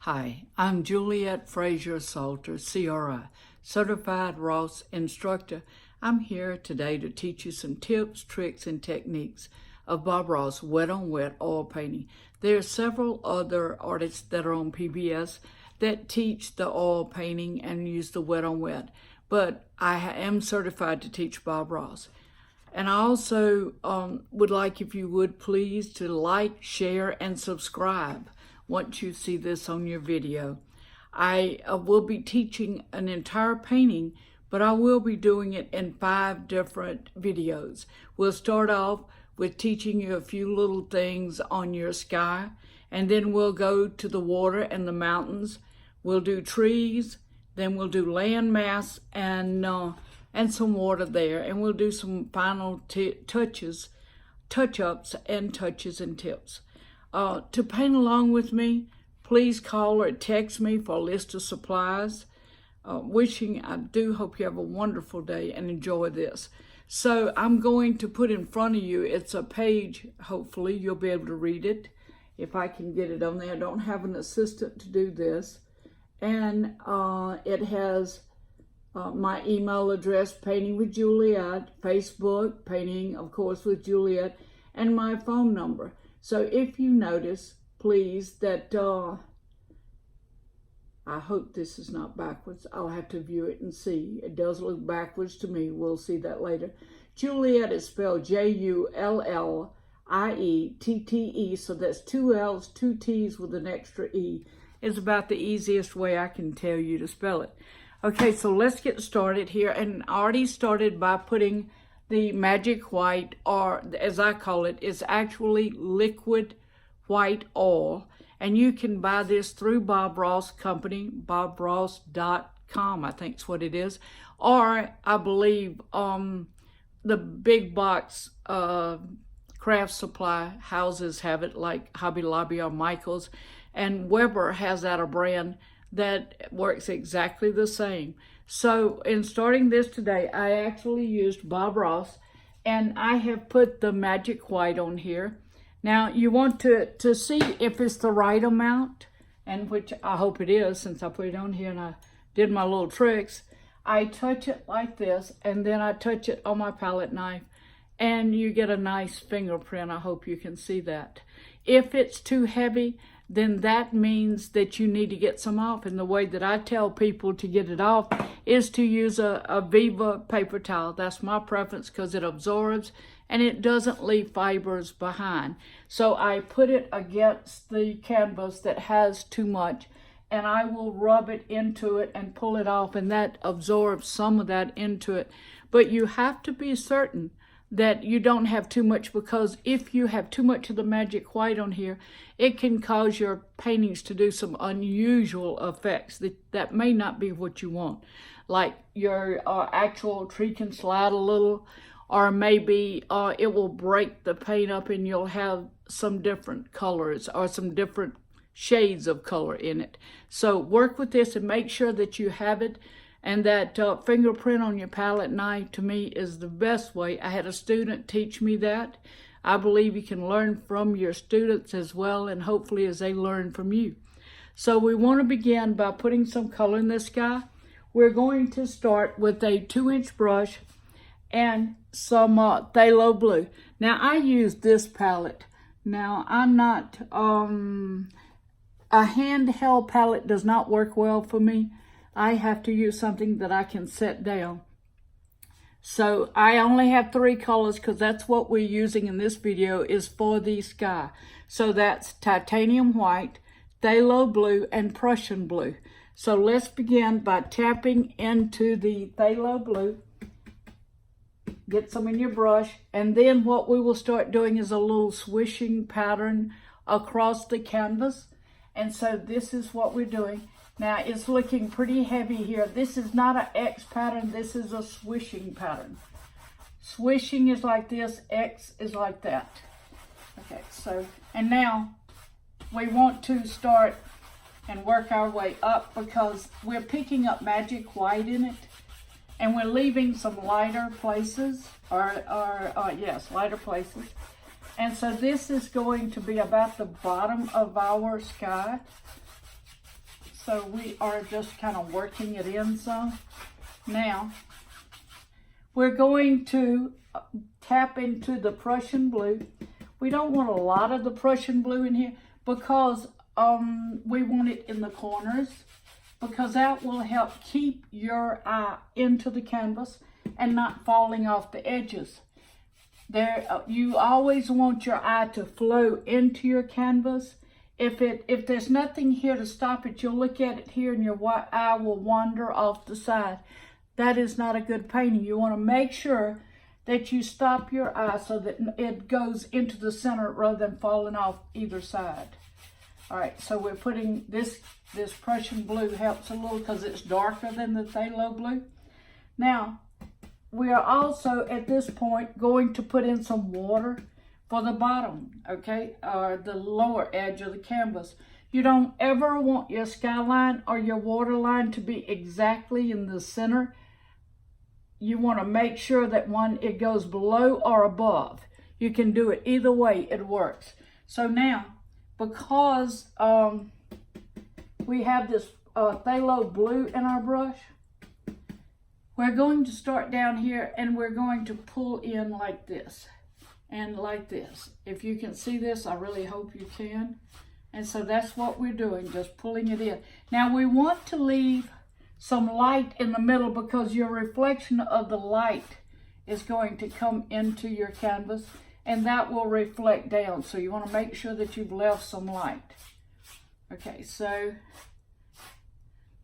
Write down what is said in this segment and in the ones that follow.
Hi, I'm Julliette Frasier Salter, CRI, Certified Ross Instructor. I'm here today to teach you some tips, tricks, and techniques of Bob Ross wet on wet oil painting. There are several other artists that are on PBS that teach the oil painting and use the wet on wet, but I am certified to teach Bob Ross. And I also would like, if you would please, to like, share, and subscribe once you see this on your video. I will be teaching an entire painting, but I will be doing it in 5 different videos. We'll start off with teaching you a few little things on your sky, and then we'll go to the water and the mountains. We'll do trees, then we'll do land mass and some water there, and we'll do some final touch-ups and touches and tips. To paint along with me, please call or text me for a list of supplies. I do hope you have a wonderful day and enjoy this. So I'm going to put in front of you, it's a page, hopefully you'll be able to read it if I can get it on there. I don't have an assistant to do this. And it has my email address, Painting with Julliette, Facebook, Painting, of course, with Julliette, and my phone number. So if you notice, please, that I hope this is not backwards. I'll have to view it and see. It does look backwards to me. We'll see that later. Julliette is spelled Julliette, so that's 2 L's, 2 T's with an extra E. It's about the easiest way I can tell you to spell it. Okay, so let's get started here. And I already started by putting the magic white, or as I call it, is actually liquid white oil. And you can buy this through Bob Ross Company, bobross.com, I think is what it is. Or I believe the big box craft supply houses have it, like Hobby Lobby or Michael's. And Weber has out a brand that works exactly the same. So in starting this today, I actually used Bob Ross, and I have put the magic white on here. Now you want to see if it's the right amount, and which I hope it is since I put it on here and I did my little tricks. I touch it like this, and then I touch it on my palette knife, and you get a nice fingerprint. I hope you can see that. If it's too heavy, then that means that you need to get some off. And the way that I tell people to get it off is to use a Viva paper towel. That's my preference because it absorbs and it doesn't leave fibers behind. So I put it against the canvas that has too much, and I will rub it into it and pull it off, and that absorbs some of that into it. But you have to be certain that you don't have too much, because if you have too much of the magic white on here, it can cause your paintings to do some unusual effects that may not be what you want. Like your actual tree can slide a little, or maybe it will break the paint up and you'll have some different colors or some different shades of color in it. So work with this and make sure that you have it. And that fingerprint on your palette knife, to me, is the best way. I had a student teach me that. I believe you can learn from your students as well, and hopefully as they learn from you. So we want to begin by putting some color in the sky. We're going to start with a 2-inch brush and some phthalo blue. Now, I use this palette. Now, I'm not, a handheld palette does not work well for me. I have to use something that I can set down. So I only have 3 colors because that's what we're using in this video is for the sky. So that's titanium white, phthalo blue, and Prussian blue. So let's begin by tapping into the phthalo blue. Get some in your brush, and then what we will start doing is a little swishing pattern across the canvas. And so this is what we're doing. Now, it's looking pretty heavy here. This is not an X pattern. This is a swishing pattern. Swishing is like this. X is like that. Okay, so, and now we want to start and work our way up because we're picking up magic white in it, and we're leaving some lighter places, yes, lighter places. And so this is going to be about the bottom of our sky. So we are just kind of working it in some. Now, we're going to tap into the Prussian blue. We don't want a lot of the Prussian blue in here because we want it in the corners, because that will help keep your eye into the canvas and not falling off the edges. You always want your eye to flow into your canvas. If there's nothing here to stop it, you'll look at it here and your eye will wander off the side. That is not a good painting. You want to make sure that you stop your eye so that it goes into the center rather than falling off either side. All right, so we're putting this Prussian blue helps a little because it's darker than the phthalo blue. Now, we are also at this point going to put in some water for the bottom, okay, or the lower edge of the canvas. You don't ever want your skyline or your waterline to be exactly in the center. You want to make sure that it goes below or above. You can do it either way, it works. So now, because we have this phthalo blue in our brush, we're going to start down here and we're going to pull in like this and like this. If you can see this, I really hope you can. And so that's what we're doing, just pulling it in. Now we want to leave some light in the middle because your reflection of the light is going to come into your canvas and that will reflect down. So you want to make sure that you've left some light. Okay, so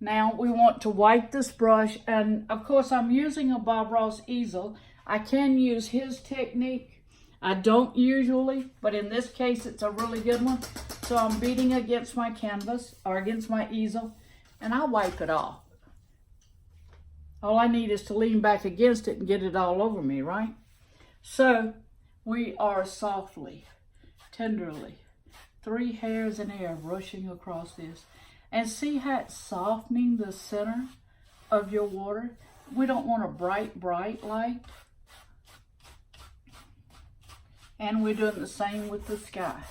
now we want to wipe this brush, and of course I'm using a Bob Ross easel. I can use his technique. I don't usually, but in this case it's a really good one. So I'm beating against my canvas or against my easel and I wipe it off. All I need is to lean back against it and get it all over me, right? So we are softly, tenderly, 3 hairs in air rushing across this. And see how it's softening the center of your water? We don't want a bright, bright light. And we're doing the same with the sky.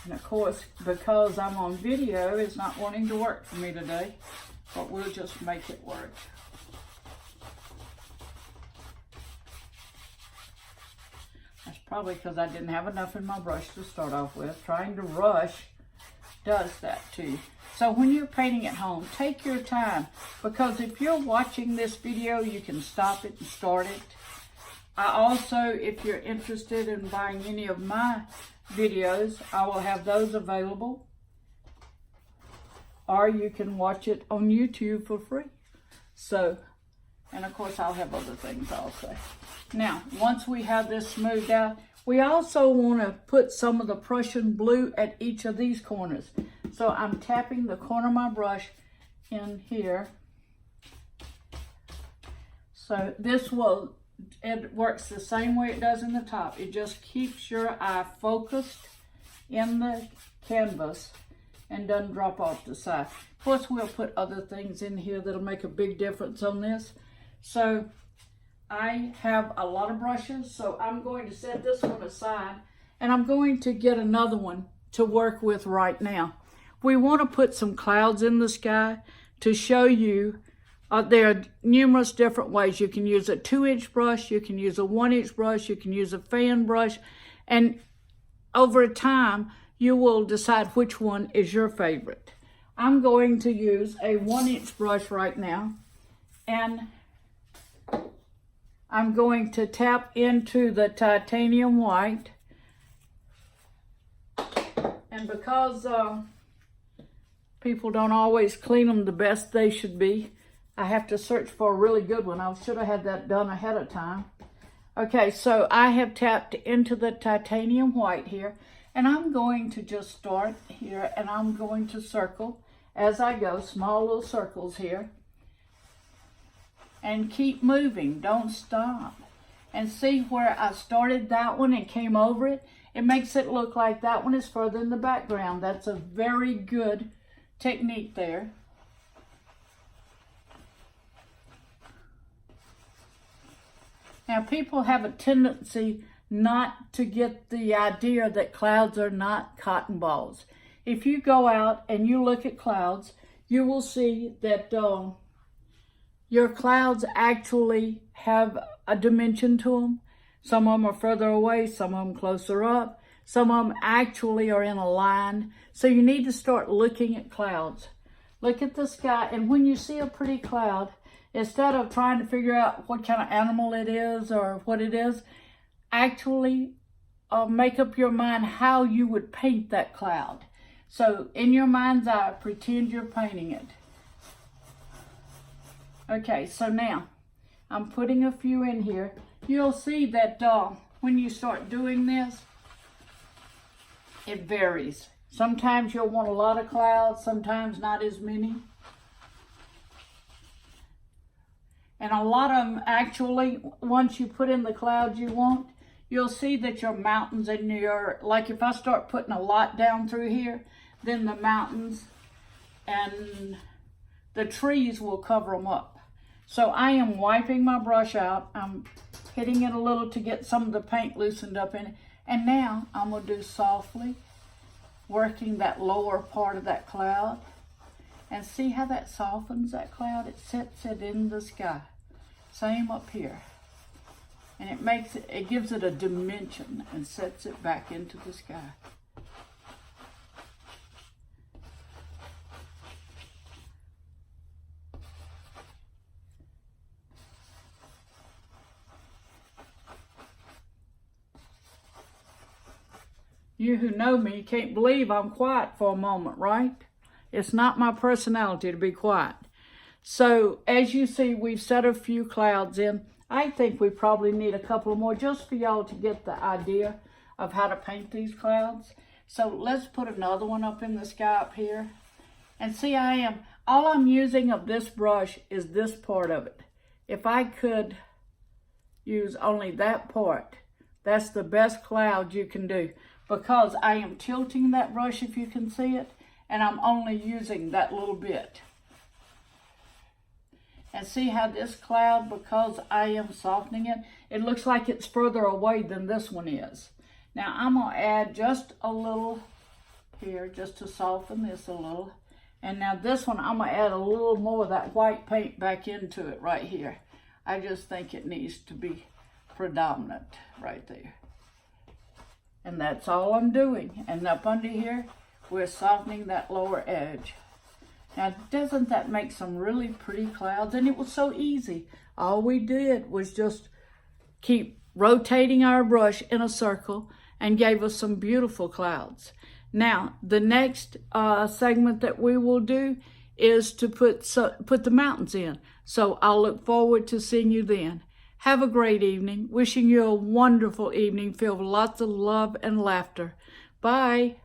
And of course, because I'm on video, it's not wanting to work for me today, but we'll just make it work. That's probably because I didn't have enough in my brush to start off with. Trying to rush does that too. So when you're painting at home, take your time, because if you're watching this video, you can stop it and start it. I also, if you're interested in buying any of my videos, I will have those available, or you can watch it on YouTube for free. So, and of course I'll have other things also. Now, once we have this smoothed out, we also want to put some of the Prussian blue at each of these corners. So I'm tapping the corner of my brush in here. So this will, it works the same way it does in the top. It just keeps your eye focused in the canvas and doesn't drop off the side. Of course, we'll put other things in here that'll make a big difference on this. So I have a lot of brushes, so I'm going to set this one aside and I'm going to get another one to work with right now. We want to put some clouds in the sky to show you there are numerous different ways. You can use a 2-inch brush, you can use a 1-inch brush, you can use a fan brush, and over time you will decide which one is your favorite. I'm going to use a 1-inch brush right now, and I'm going to tap into the titanium white. And because people don't always clean them the best they should be, I have to search for a really good one. I should have had that done ahead of time. Okay, so I have tapped into the titanium white here, and I'm going to just start here, and I'm going to circle as I go, small little circles here. And keep moving, don't stop. And see where I started that one and came over it? It makes it look like that one is further in the background. That's a very good technique there. Now, people have a tendency not to get the idea that clouds are not cotton balls. If you go out and you look at clouds, you will see that your clouds actually have a dimension to them. Some of them are further away, some of them closer up. Some of them actually are in a line. So you need to start looking at clouds. Look at the sky, and when you see a pretty cloud, instead of trying to figure out what kind of animal it is or what it is, actually make up your mind how you would paint that cloud. So in your mind's eye, pretend you're painting it. Okay, so now I'm putting a few in here. You'll see that when you start doing this, it varies. Sometimes you'll want a lot of clouds, sometimes not as many. And a lot of them actually, once you put in the clouds you want, you'll see that your mountains and like if I start putting a lot down through here, then the mountains and the trees will cover them up. So I am wiping my brush out. I'm hitting it a little to get some of the paint loosened up in it. And now I'm going to do softly, working that lower part of that cloud. And see how that softens that cloud? It sets it in the sky. Same up here. And it gives it a dimension and sets it back into the sky. You who know me can't believe I'm quiet for a moment, right? It's not my personality to be quiet. So as you see, we've set a few clouds in. I think we probably need a couple more just for y'all to get the idea of how to paint these clouds. So let's put another one up in the sky up here. And see, all I'm using of this brush is this part of it. If I could use only that part, that's the best cloud you can do. Because I am tilting that brush, if you can see it, and I'm only using that little bit. And see how this cloud, because I am softening it, it looks like it's further away than this one is. Now I'm going to add just a little here, just to soften this a little. And now this one, I'm going to add a little more of that white paint back into it right here. I just think it needs to be predominant right there. And that's all I'm doing. And up under here, we're softening that lower edge. Now, doesn't that make some really pretty clouds? And it was so easy. All we did was just keep rotating our brush in a circle and gave us some beautiful clouds. Now, the next segment that we will do is to put the mountains in. So I'll look forward to seeing you then. Have a great evening. Wishing you a wonderful evening filled with lots of love and laughter. Bye.